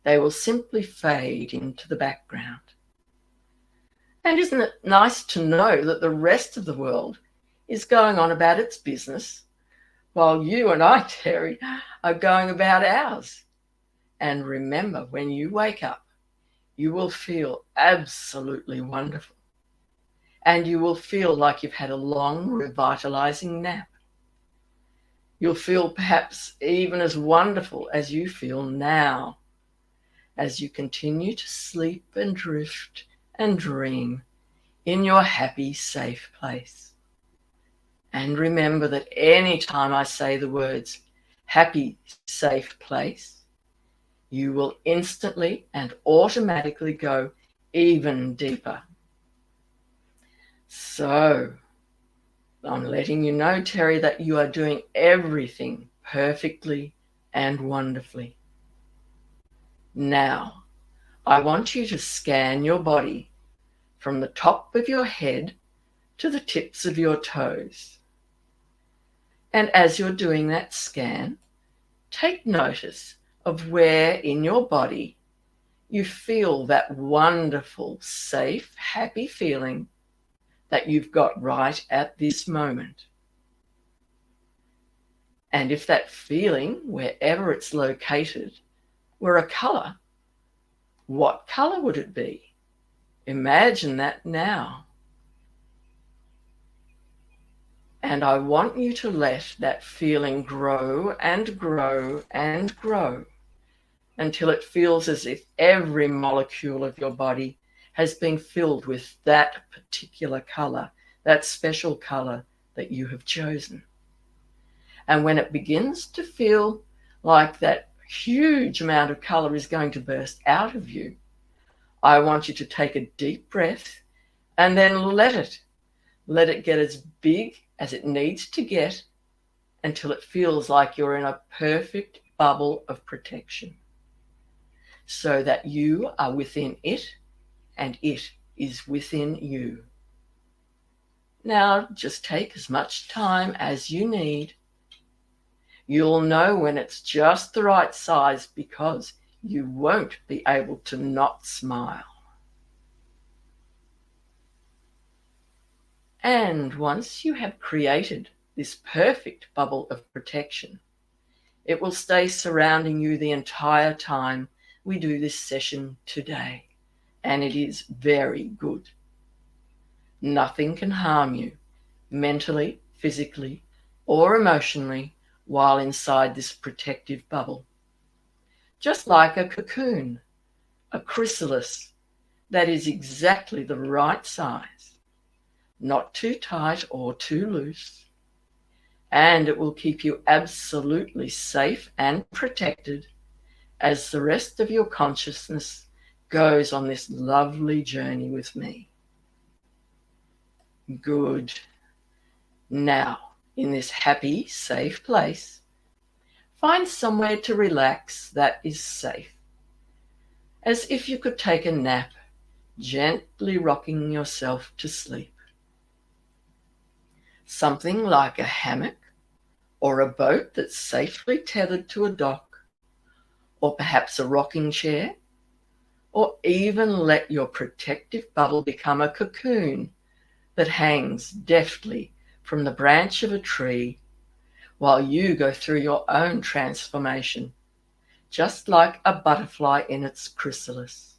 They will simply fade into the background. And isn't it nice to know that the rest of the world is going on about its business, while you and I, Terry, are going about ours? And remember, when you wake up, you will feel absolutely wonderful. And you will feel like you've had a long, revitalizing nap. You'll feel perhaps even as wonderful as you feel now, as you continue to sleep and drift and dream in your happy, safe place. And remember that any time I say the words happy, safe place, you will instantly and automatically go even deeper. So, I'm letting you know, Terry, that you are doing everything perfectly and wonderfully. Now, I want you to scan your body from the top of your head to the tips of your toes. And as you're doing that scan, take notice of where in your body you feel that wonderful, safe, happy feeling that you've got right at this moment. And if that feeling, wherever it's located, were a colour, what colour would it be? Imagine that now. And I want you to let that feeling grow and grow and grow until it feels as if every molecule of your body has been filled with that particular colour, that special colour that you have chosen. And when it begins to feel like that huge amount of colour is going to burst out of you, I want you to take a deep breath and then let it get as big as it needs to get until it feels like you're in a perfect bubble of protection, so that you are within it and it is within you. Now, just take as much time as you need. You'll know when it's just the right size, because you won't be able to not smile. And once you have created this perfect bubble of protection, it will stay surrounding you the entire time we do this session today. And it is very good. Nothing can harm you mentally, physically, or emotionally while inside this protective bubble. just like a cocoon, a chrysalis that is exactly the right size, not too tight or too loose, and it will keep you absolutely safe and protected as the rest of your consciousness goes on this lovely journey with me. Good. Now, in this happy, safe place, find somewhere to relax that is safe, as if you could take a nap, gently rocking yourself to sleep. Something like a hammock or a boat that's safely tethered to a dock, or perhaps a rocking chair, or even let your protective bubble become a cocoon that hangs deftly from the branch of a tree while you go through your own transformation, just like a butterfly in its chrysalis.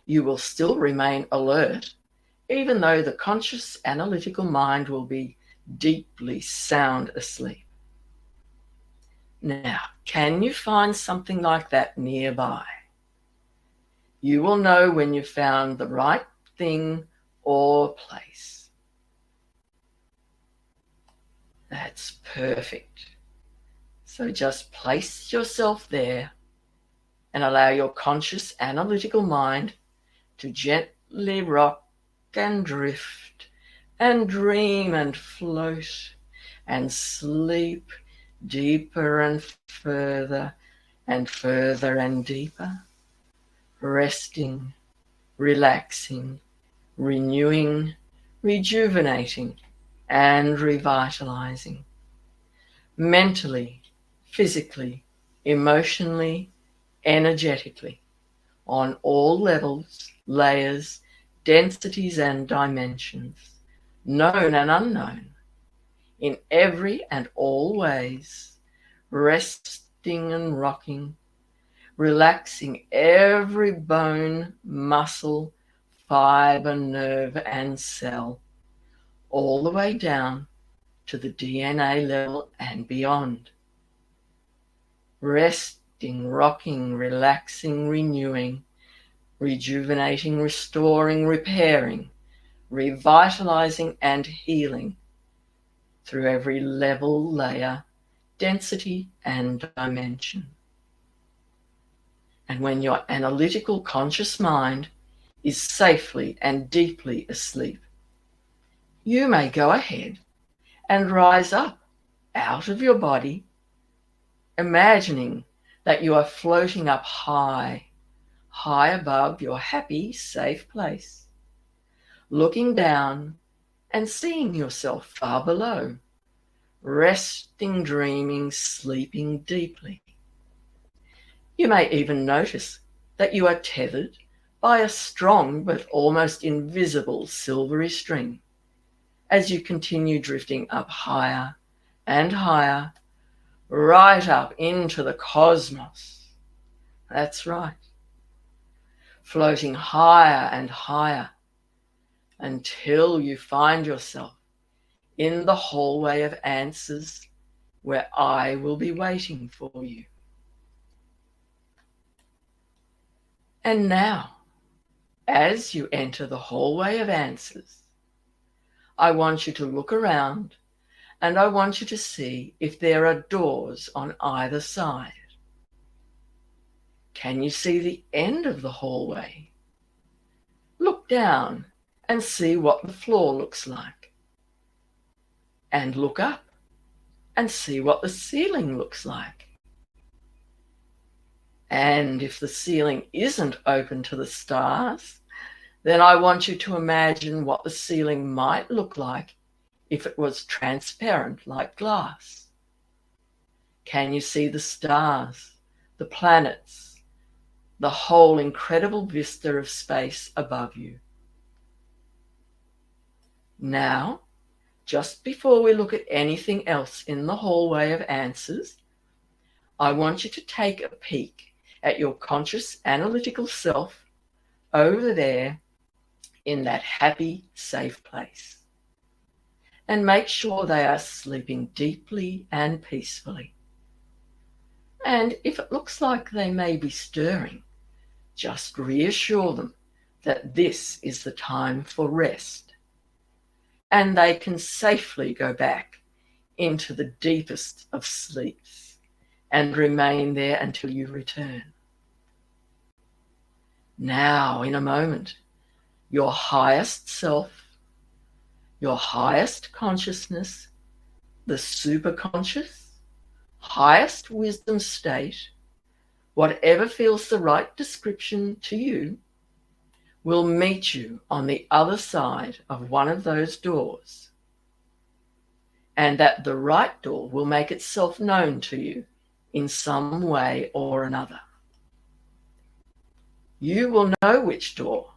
You will still remain alert, even though the conscious analytical mind will be deeply sound asleep. Now, can you find something like that nearby? You will know when you've found the right thing or place. That's perfect. So just place yourself there and allow your conscious analytical mind to gently rock and drift and dream and float and sleep deeper and further and deeper, resting, relaxing, renewing, rejuvenating, and revitalizing. Mentally, physically, emotionally, energetically, on all levels, layers, densities, and dimensions, known and unknown, in every and all ways, resting and rocking, relaxing every bone, muscle, fiber, nerve, and cell, all the way down to the DNA level and beyond. Resting, rocking, relaxing, renewing, rejuvenating, restoring, repairing, revitalizing, and healing through every level, layer, density, and dimension. And when your analytical conscious mind is safely and deeply asleep, you may go ahead and rise up out of your body, imagining that you are floating up high, high above your happy, safe place, looking down and seeing yourself far below, resting, dreaming, sleeping deeply. You may even notice that you are tethered by a strong but almost invisible silvery string as you continue drifting up higher and higher, right up into the cosmos. That's right. Floating higher and higher until you find yourself in the hallway of answers where I will be waiting for you. And now, as you enter the hallway of answers, I want you to look around and I want you to see if there are doors on either side. Can you see the end of the hallway? Look down and see what the floor looks like. And look up and see what the ceiling looks like. And if the ceiling isn't open to the stars, then I want you to imagine what the ceiling might look like if it was transparent like glass. Can you see the stars, the planets, the whole incredible vista of space above you? Now, just before we look at anything else in the hallway of answers, I want you to take a peek at your conscious analytical self over there in that happy, safe place. And make sure they are sleeping deeply and peacefully. And if it looks like they may be stirring, just reassure them that this is the time for rest, and they can safely go back into the deepest of sleeps and remain there until you return. Now, in a moment, your highest self, your highest consciousness, the superconscious, highest wisdom state, whatever feels the right description to you, will meet you on the other side of one of those doors, and that the right door will make itself known to you in some way or another. You will know which door,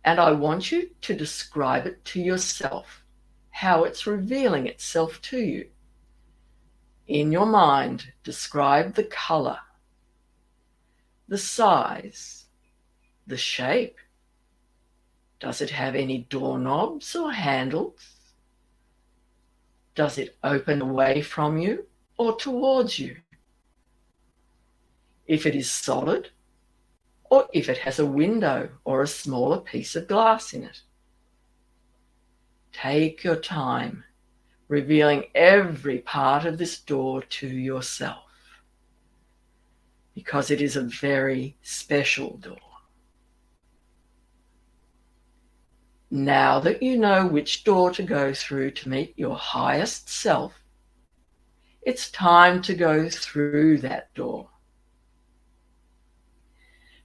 and I want you to describe it to yourself, how it's revealing itself to you. In your mind, describe the color, the size, the shape. Does it have any doorknobs or handles? Does it open away from you or towards you? If it is solid, or if it has a window or a smaller piece of glass in it. Take your time, revealing every part of this door to yourself, because it is a very special door. Now that you know which door to go through to meet your highest self, it's time to go through that door.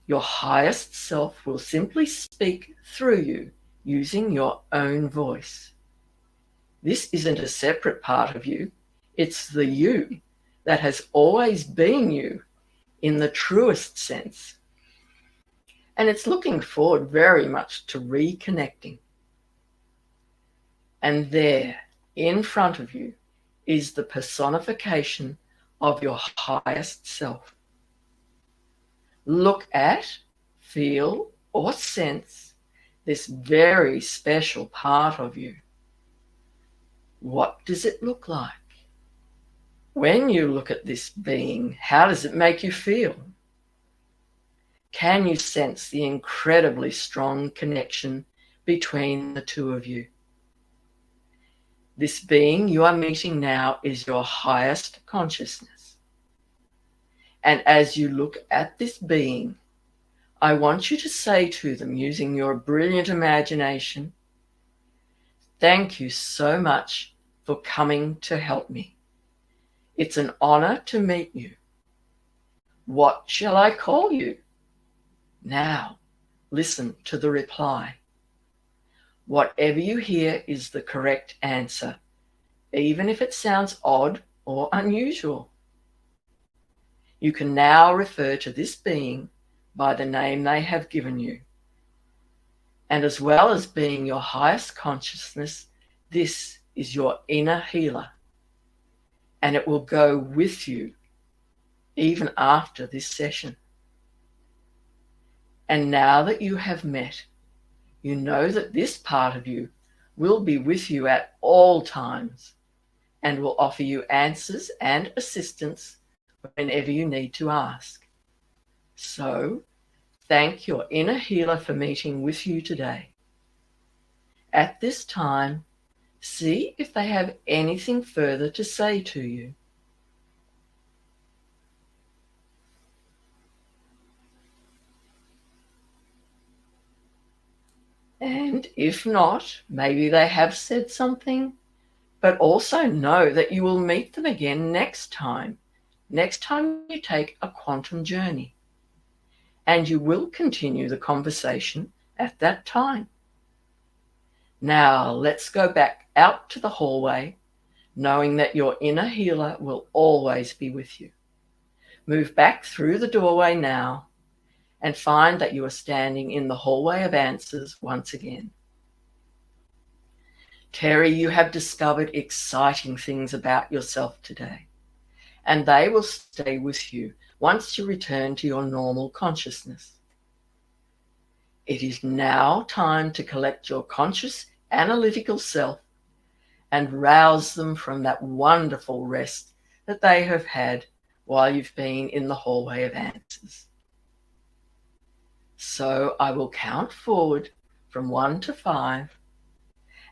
Your highest self will simply speak through you using your own voice. This isn't a separate part of you. It's the you that has always been you in the truest sense. And it's looking forward very much to reconnecting. And there, in front of you, is the personification of your highest self. Look at, feel, or sense this very special part of you. What does it look like? When you look at this being, how does it make you feel? Can you sense the incredibly strong connection between the two of you? This being you are meeting now is your highest consciousness. And as you look at this being, I want you to say to them, using your brilliant imagination, "Thank you so much for coming to help me. It's an honor to meet you. What shall I call you?" Now, listen to the reply. Whatever you hear is the correct answer, even if it sounds odd or unusual. You can now refer to this being by the name they have given you. And as well as being your highest consciousness, this is your inner healer. And it will go with you even after this session. And now that you have met, you know that this part of you will be with you at all times and will offer you answers and assistance whenever you need to ask. So, thank your inner healer for meeting with you today. At this time, see if they have anything further to say to you. And if not, maybe they have said something, but also know that you will meet them again next time you take a quantum journey. And you will continue the conversation at that time. Now, let's go back out to the hallway, knowing that your inner healer will always be with you. Move back through the doorway now and find that you are standing in the hallway of answers once again. Terry, you have discovered exciting things about yourself today, and they will stay with you once you return to your normal consciousness. It is now time to collect your conscious, analytical self and rouse them from that wonderful rest that they have had while you've been in the hallway of answers. So I will count forward from 1 to 5,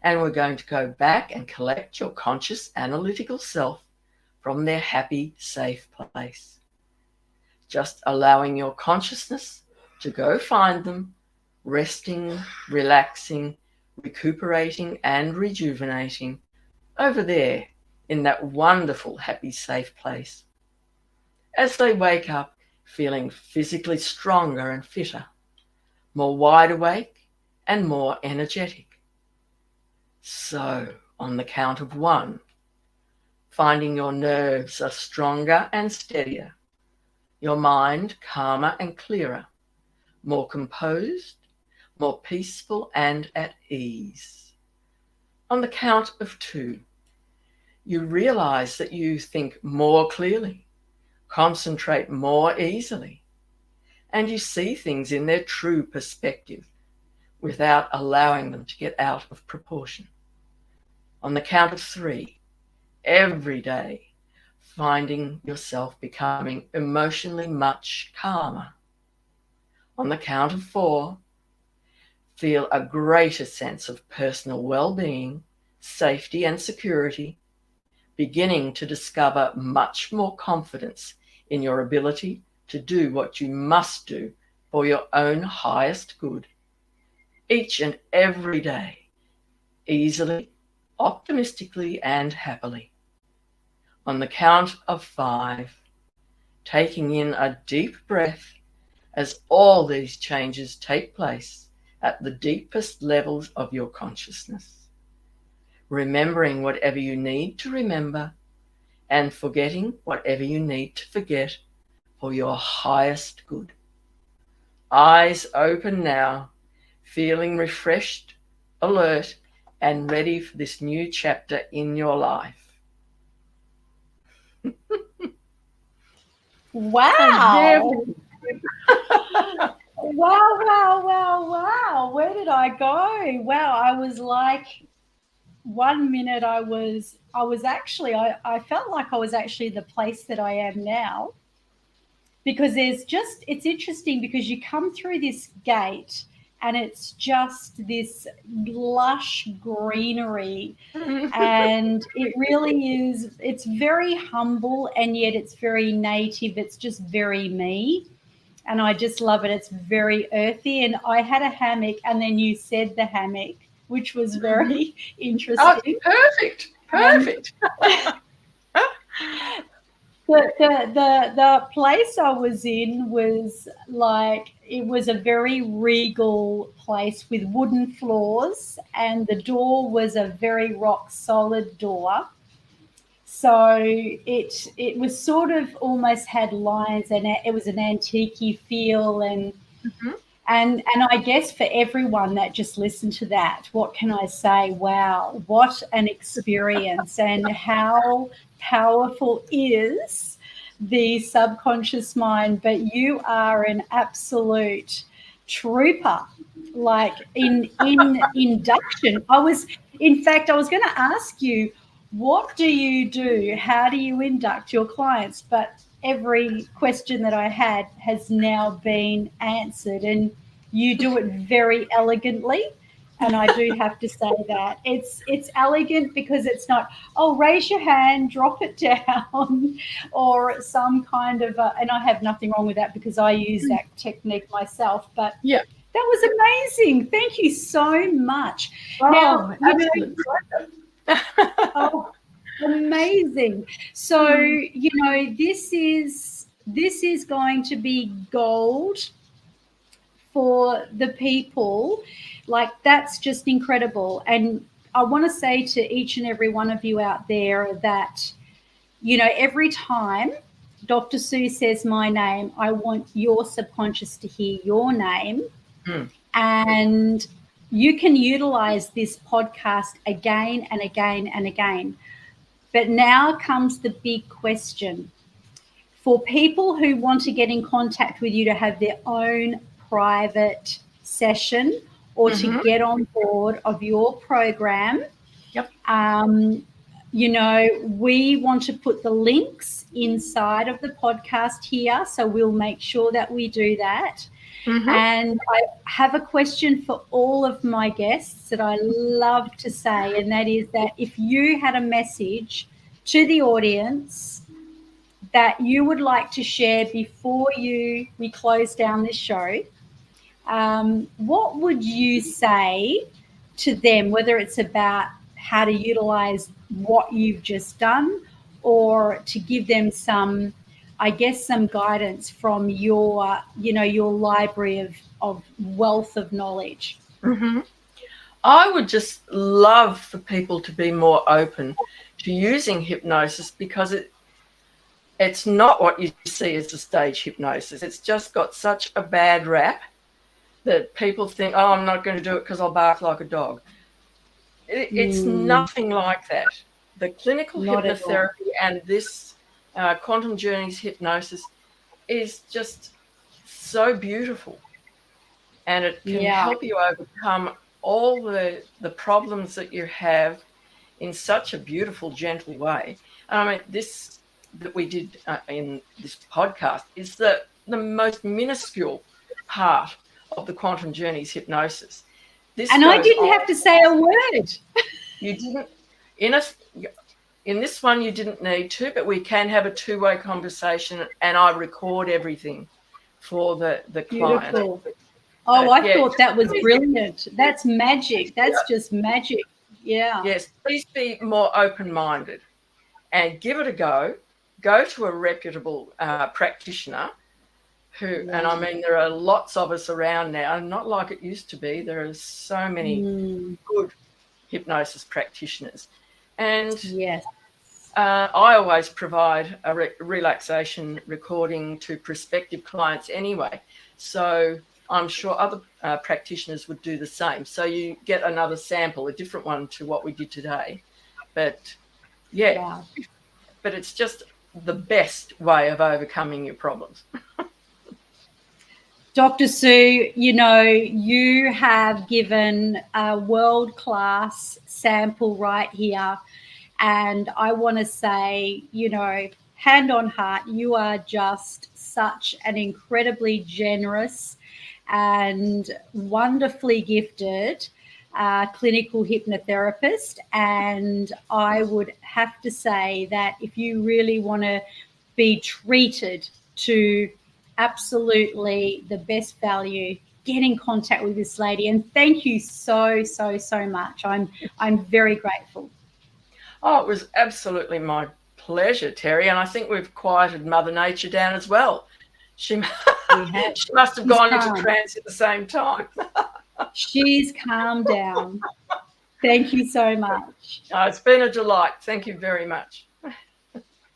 and we're going to go back and collect your conscious analytical self from their happy, safe place. Just allowing your consciousness to go find them, resting, relaxing, recuperating, and rejuvenating over there in that wonderful, happy, safe place. As they wake up, feeling physically stronger and fitter, more wide awake and more energetic. So, on the count of 1, finding your nerves are stronger and steadier, your mind calmer and clearer, more composed, more peaceful and at ease. On the count of 2, you realize that you think more clearly, concentrate more easily, and you see things in their true perspective without allowing them to get out of proportion. On the count of 3, every day, finding yourself becoming emotionally much calmer. On the count of 4, feel a greater sense of personal well-being, safety and security, beginning to discover much more confidence in your ability to do what you must do for your own highest good, each and every day, easily, optimistically, and happily. On the count of 5, taking in a deep breath as all these changes take place at the deepest levels of your consciousness, remembering whatever you need to remember and forgetting whatever you need to forget for your highest good. Eyes open now, feeling refreshed, alert, and ready for this new chapter in your life. Wow. Wow. Where did I go? Wow, I was like, 1 minute I felt like I was actually the place that I am now, because it's interesting because you come through this gate and it's just this lush greenery and it really is, it's very humble and yet it's very native. It's just very me. And I just love it. It's very earthy. And I had a hammock and then you said the hammock, which was very interesting. Oh, perfect. The place I was in was like, it was a very regal place with wooden floors, and the door was a very rock solid door. So it was sort of almost had lines, and it was an antique-y feel, and I guess for everyone that just listened to that, what can I say? Wow, what an experience, and how powerful is the subconscious mind. But you are an absolute trooper. Like in induction, I was going to ask you, what do you do? How do you induct your clients? But every question that I had has now been answered, and you do it very elegantly. And I do have to say that it's elegant, because it's not, oh, raise your hand, drop it down, or some kind of and I have nothing wrong with that because I use that technique myself. But yeah, that was amazing. Thank you so much. Oh, now, absolutely. Oh, amazing. So, this is going to be gold for the people. Like, that's just incredible. And I want to say to each and every one of you out there that, every time Dr. Sue says my name, I want your subconscious to hear your name. And you can utilize this podcast again and again and again. But now comes the big question. For people who want to get in contact with you to have their own private session or to get on board of your program, we want to put the links inside of the podcast here, so we'll make sure that we do that. Mm-hmm. And I have a question for all of my guests that I love to say, and that is that if you had a message to the audience that you would like to share before we close down this show, what would you say to them, whether it's about how to utilize what you've just done or to give them some guidance from your library of wealth of knowledge? Mm-hmm. I would just love for people to be more open to using hypnosis, because it's not what you see as a stage hypnosis. It's just got such a bad rap that people think, oh, I'm not going to do it because I'll bark like a dog. It's nothing like that. The clinical hypnotherapy and this quantum journeys hypnosis is just so beautiful, and it can help you overcome all the problems that you have in such a beautiful, gentle way. And I mean, this that we did in this podcast is the most minuscule part of the quantum journeys hypnosis. I didn't have to say a word. You didn't. In this one, you didn't need to, but we can have a two-way conversation, and I record everything for the client. Beautiful. Oh, I thought that was brilliant. That's magic. That's just magic. Yeah. Yes, please be more open-minded and give it a go. Go to a reputable practitioner and I mean, there are lots of us around now, not like it used to be. There are so many good hypnosis practitioners. And I always provide a relaxation recording to prospective clients anyway. So I'm sure other practitioners would do the same. So you get another sample, a different one to what we did today. But but it's just the best way of overcoming your problems. Dr. Sue, you have given a world-class sample right here. And I want to say, hand on heart, you are just such an incredibly generous and wonderfully gifted clinical hypnotherapist. And I would have to say that if you really want to be treated to absolutely the best value, get in contact with this lady. And thank you so, so, so much. I'm very grateful. Oh, it was absolutely my pleasure, Terry. And I think we've quieted Mother Nature down as well. She must have gone into trance at the same time. She's calmed down. Thank you so much. It's been a delight. Thank you very much.